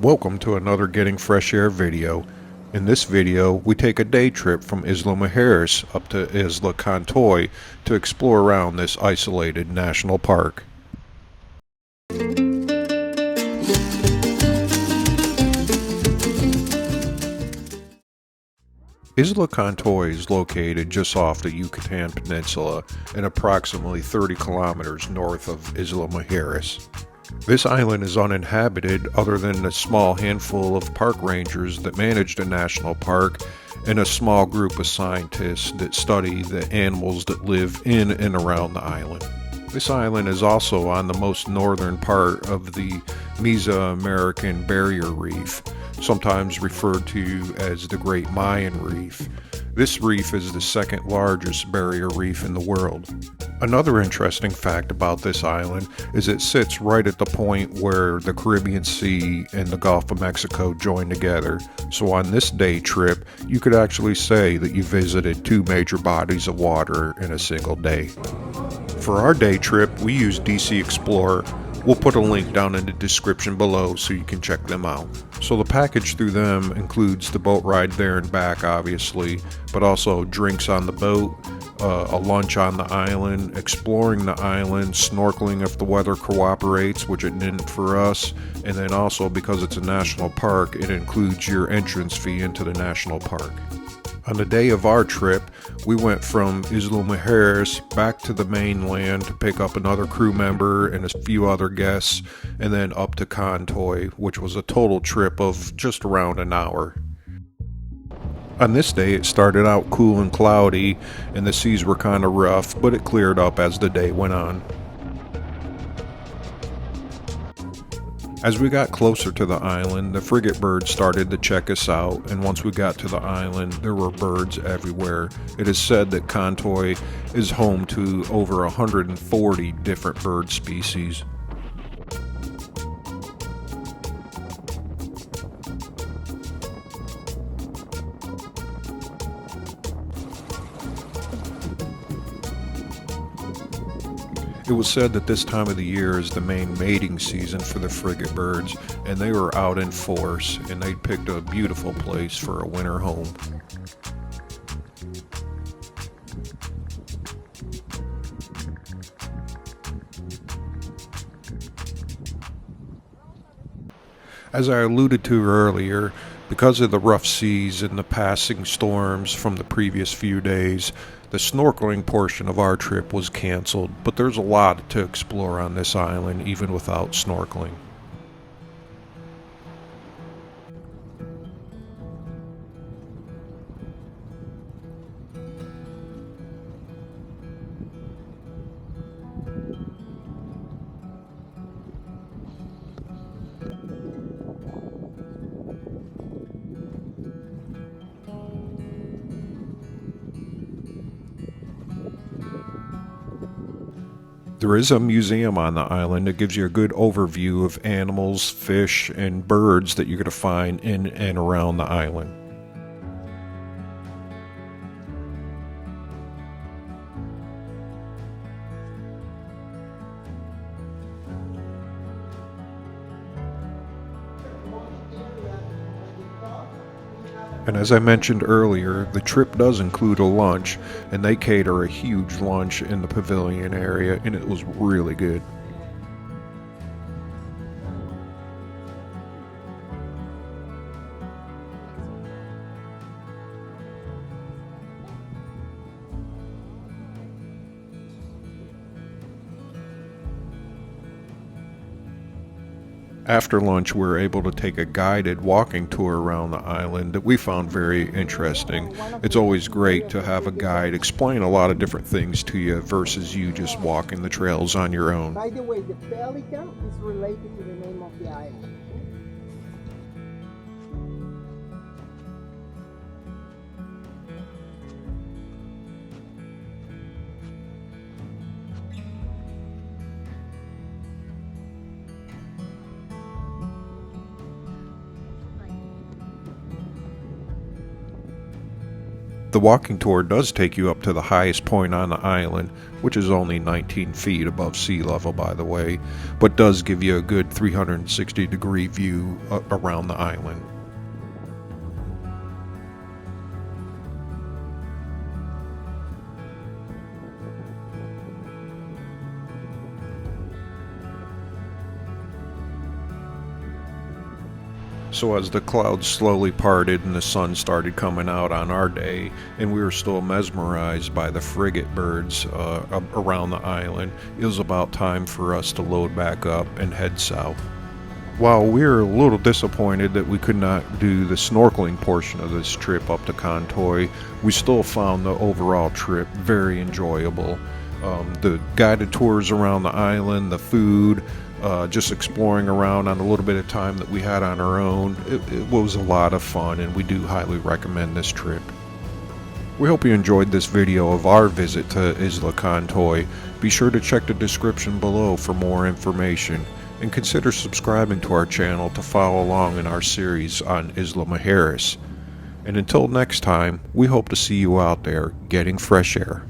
Welcome to another Getting Fresh Air video. In this video, we take a day trip from Isla Mujeres up to Isla Contoy to explore around this isolated national park. Isla Contoy is located just off the Yucatan Peninsula and approximately 30 kilometers north of Isla Mujeres. This island is uninhabited other than a small handful of park rangers that manage the national park and a small group of scientists that study the animals that live in and around the island. This island is also on the most northern part of the Mesoamerican Barrier Reef, sometimes referred to as the Great Mayan Reef. This reef is the second largest barrier reef in the world. Another interesting fact about this island is it sits right at the point where the Caribbean Sea and the Gulf of Mexico join together. So on this day trip, you could actually say that you visited two major bodies of water in a single day. For our day trip, we used DC Explorer. We'll put a link down in the description below so you can check them out. So the package through them includes the boat ride there and back, obviously, but also drinks on the boat, a lunch on the island, exploring the island, snorkeling if the weather cooperates, which it didn't for us, and then also because it's a national park, it includes your entrance fee into the national park. On the day of our trip, we went from Isla Mujeres back to the mainland to pick up another crew member and a few other guests, and then up to Contoy, which was a total trip of just around an hour. On this day, it started out cool and cloudy, and the seas were kind of rough, but it cleared up as the day went on. As we got closer to the island, the frigate birds started to check us out, and once we got to the island, there were birds everywhere. It is said that Contoy is home to over 140 different bird species. It was said that this time of the year is the main mating season for the frigate birds, and they were out in force, and they picked a beautiful place for a winter home. As I alluded to earlier, because of the rough seas and the passing storms from the previous few days, the snorkeling portion of our trip was canceled, but there's a lot to explore on this island even without snorkeling. There is a museum on the island that gives you a good overview of animals, fish, and birds that you're going to find in and around the island. And as I mentioned earlier, the trip does include a lunch, and they cater a huge lunch in the pavilion area, and it was really good. After lunch, we were able to take a guided walking tour around the island that we found very interesting. It's always great to have a guide explain a lot of different things to you versus you just walking the trails on your own. By the way, the pelican is related to the name of the island. The walking tour does take you up to the highest point on the island, which is only 19 feet above sea level, by the way, but does give you a good 360-degree view around the island. So as the clouds slowly parted and the sun started coming out on our day, and we were still mesmerized by the frigate birds around the island, it was about time for us to load back up and head south. While we were a little disappointed that we could not do the snorkeling portion of this trip up to Contoy, we still found the overall trip very enjoyable. The guided tours around the island, the food, just exploring around on a little bit of time that we had on our own. It was a lot of fun, and we do highly recommend this trip. We hope you enjoyed this video of our visit to Isla Contoy. Be sure to check the description below for more information, and consider subscribing to our channel to follow along in our series on Isla Mujeres. And until next time, we hope to see you out there getting fresh air.